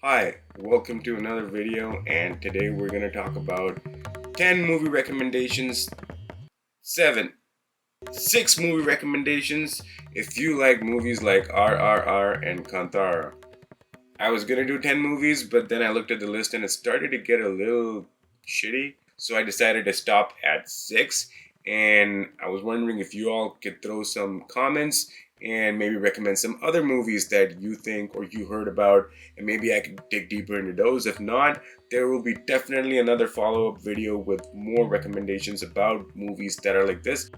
Hi, welcome to another video, and today we're going to talk about 10 movie recommendations, 6 movie recommendations if you like movies like RRR and Kantara. I was going to do 10 movies, but then I looked at the list and it started to get a little shitty, so I decided to stop at 6, and I was wondering if you all could throw some comments and maybe recommend some other movies that you think or you heard about, and maybe I could dig deeper into those. If not, there will be definitely another follow-up video with more recommendations about movies that are like this.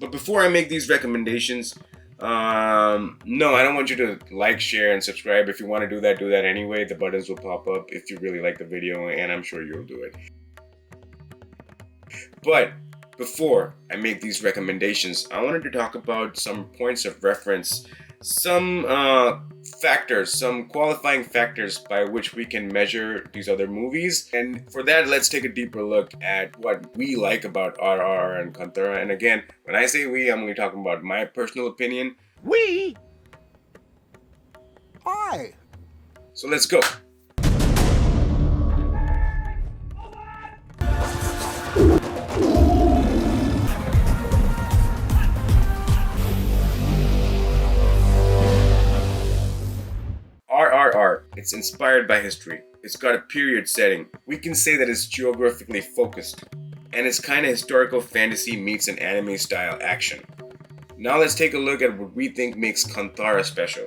But before I make these recommendations, no, I don't want you to like, share, and subscribe. If you want to do that anyway. The buttons will pop up if you really like the video, and I'm sure you'll do it. But before I make these recommendations, I wanted to talk about some points of reference, some factors, some qualifying factors by which we can measure these other movies. And for that, let's take a deeper look at what we like about RRR and Kantara. And again, when I say we, I'm only talking about my personal opinion. We? Hi. So let's go. RRR. It's inspired by history. It's got a period setting. We can say that it's geographically focused. And it's kind of historical fantasy meets an anime style action. Now let's take a look at what we think makes Kantara special.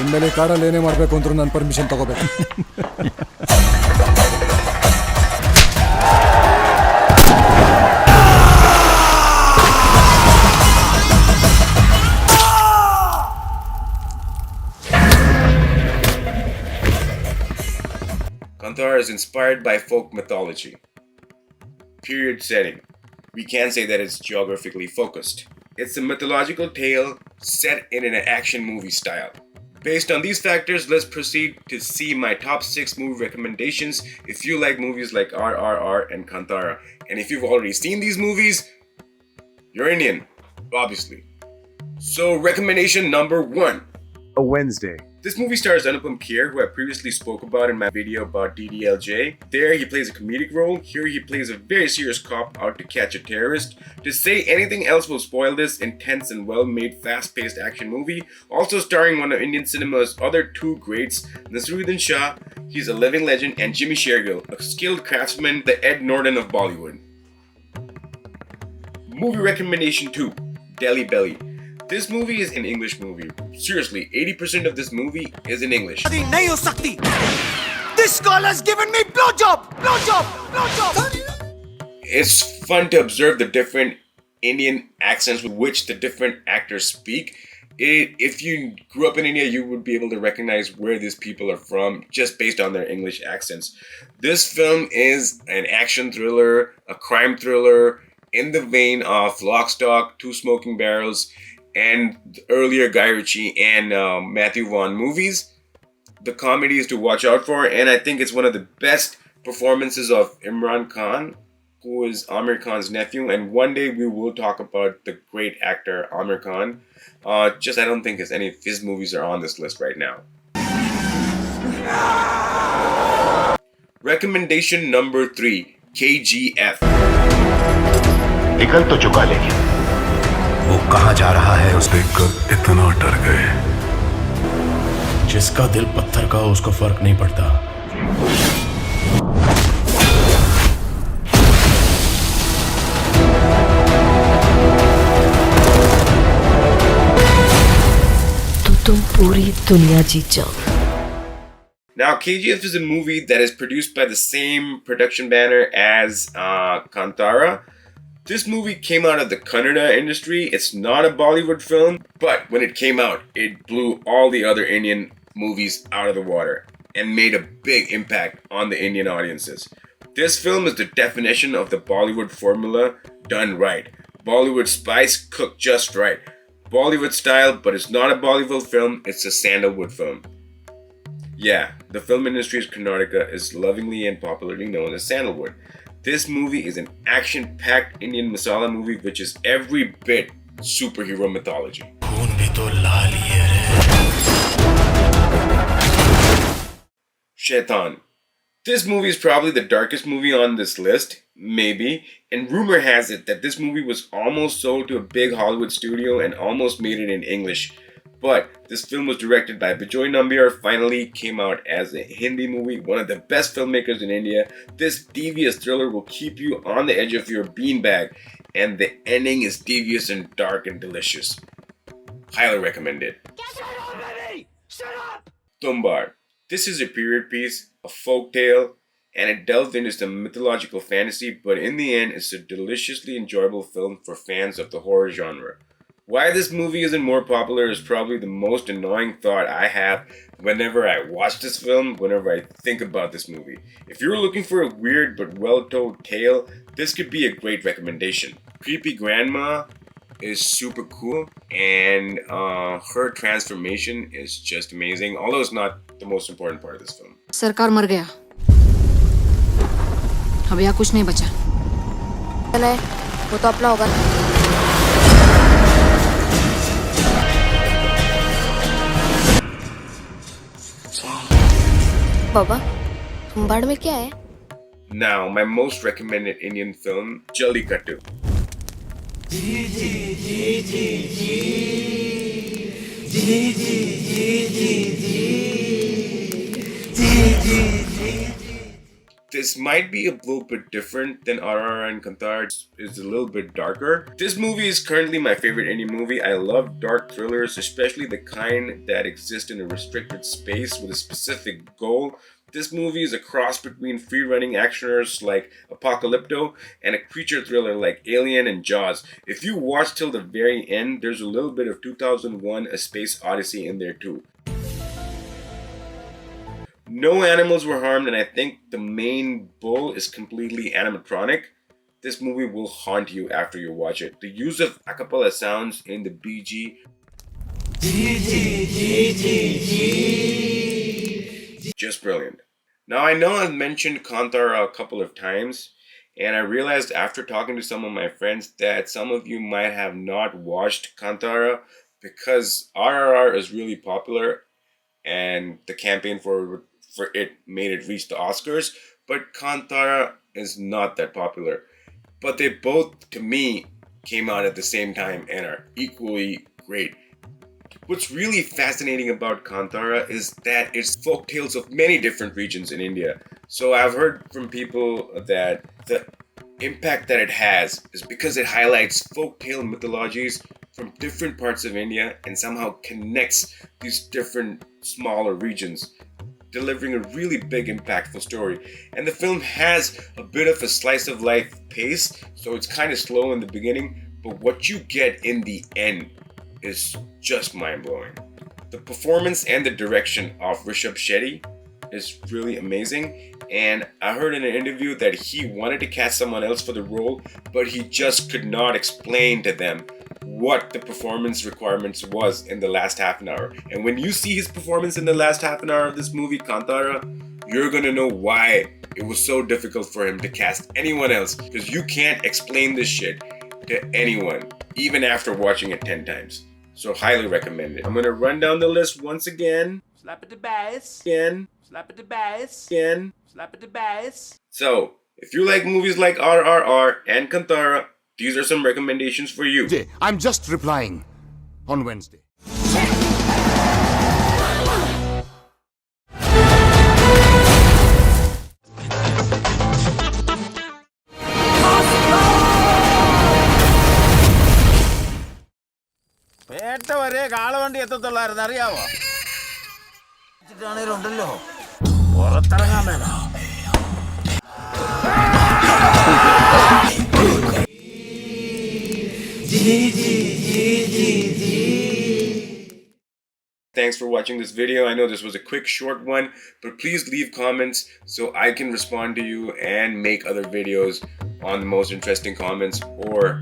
ಇನ್ಮೇಲೆ ಕಾಡಲ್ಲಿ ಏನೇ ಮಾಡಬೇಕು ಅಂದ್ರೂ ನಾನು permission ತಗೋಬೇಕು. Kantara is inspired by folk mythology. Period setting. We can say that it's geographically focused. It's a mythological tale set in an action movie style. Based on these factors, let's proceed to see my top 6 movie recommendations if you like movies like RRR and Kantara. And if you've already seen these movies, you're Indian, obviously. So recommendation number 1. A Wednesday. This movie stars Abhi.K, who I previously spoke about in my video about DDLJ. There he plays a comedic role. Here he plays a very serious cop out to catch a terrorist. To say anything else will spoil this intense and well-made, fast-paced action movie. Also starring one of Indian cinema's other 2 greats, Naseeruddin Shah, he's a living legend, and Jimmy Shergill, a skilled craftsman, the Ed Norton of Bollywood. Movie recommendation 2, Delhi Belly. This movie is an English movie. Seriously, 80% of this movie is in English. This girl has given me blowjob. It's fun to observe the different Indian accents with which the different actors speak. If you grew up in India, you would be able to recognize where these people are from just based on their English accents. This film is an action thriller, a crime thriller, in the vein of Lock, Stock, 2 Smoking Barrels, and the earlier Guy Ritchie and Matthew Vaughn movies. The comedy is to watch out for, and I think it's one of the best performances of Imran Khan, who is Amir Khan's nephew, and one day we will talk about the great actor Amir Khan. I don't think any of his movies are on this list right now. Recommendation number 3, KGF. निकल तो चुका लेकिन वो कहाँ जा रहा है उस देखकर इतना डर गए जिसका दिल पत्थर का हो उसको फर्क नहीं पड़ता तो तुम पूरी दुनिया जीत जाओ. Now, KGF is a movie that is produced by the same production banner as Kantara. This movie came out of the Kannada industry. It's not a Bollywood film, but when it came out, it blew all the other Indian movies out of the water and made a big impact on the Indian audiences. This film is the definition of the Bollywood formula done right. Bollywood spice cooked just right. Bollywood style, but it's not a Bollywood film, it's a sandalwood film. Yeah, the film industry's Karnataka is lovingly and popularly known as sandalwood. This movie is an action-packed Indian masala movie which is every bit superhero mythology. खून भी तो लाल ही है रे। Shaitan. This movie is probably the darkest movie on this list, maybe, and rumor has it that this movie was almost sold to a big Hollywood studio and almost made it in English. But this film was directed by Abhi.K, finally came out as a Hindi movie, one of the best filmmakers in India. This devious thriller will keep you on the edge of your beanbag, and the ending is devious and dark and delicious. Highly recommended. Tumbar. This is a period piece, a folk tale, and it delved into some mythological fantasy, but in the end, it's a deliciously enjoyable film for fans of the horror genre. Why this movie isn't more popular is probably the most annoying thought I have whenever I watch this film, whenever I think about this movie. If you're looking for a weird but well-told tale, this could be a great recommendation. Creepy Grandma is super cool, and her transformation is just amazing, although it's not the most important part of this film. सरकार मर गया, अब यहाँ कुछ नहीं बचा। चले, वो तो अपना होगा। बाबा, बाढ़ में क्या है? Now, my most recommended Indian film, Jallikattu. This might be a little bit different than RRR and Kantara. It's a little bit darker. This movie is currently my favorite Indian movie. I love dark thrillers, especially the kind that exist in a restricted space with a specific goal. This movie is a cross between free-running actioners like Apocalypto and a creature thriller like Alien and Jaws. If you watch till the very end, there's a little bit of 2001: A Space Odyssey in there too. No animals were harmed, and I think the main bull is completely animatronic. This movie will haunt you after you watch it. The use of a cappella sounds in the BG, just brilliant. Now, I know I've mentioned Kantara a couple of times, and I realized after talking to some of my friends that some of you might have not watched Kantara because RRR is really popular and the campaign for it made it reach the Oscars, but Kantara is not that popular. But they both, to me, came out at the same time and are equally great. What's really fascinating about Kantara is that it's folk tales of many different regions in India. So I've heard from people that the impact that it has is because it highlights folk tale mythologies from different parts of India and somehow connects these different smaller regions, delivering a really big impactful story. And the film has a bit of a slice of life pace, so it's kind of slow in the beginning, but what you get in the end is just mind-blowing. The performance and the direction of Rishabh Shetty is really amazing, and I heard in an interview that he wanted to cast someone else for the role, but he just could not explain to them what the performance requirements was in the last half an hour. And when you see his performance in the last half an hour of this movie, Kantara, you're gonna know why it was so difficult for him to cast anyone else, because you can't explain this shit to anyone, even after watching it 10 times. So highly recommend it. I'm gonna run down the list once again. Slap at the bass. Again. Slap at the bass. Again. Slap at the bass. So, if you like movies like RRR and Kantara, these are some recommendations for you. I'm just replying on Wednesday. Pettah വരെ കാളവണ്ടി എത്തത്തുള്ളായിരുന്നു അറിയാവോ? ഉണ്ടല്ലോ പുറത്തിറങ്ങാൻ വേണം. Thanks for watching this video. I know this was a quick, short one, but please leave comments so I can respond to you and make other videos on the most interesting comments, or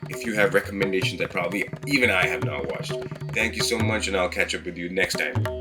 if you have recommendations that probably even I have not watched. Thank you so much, and I'll catch up with you next time.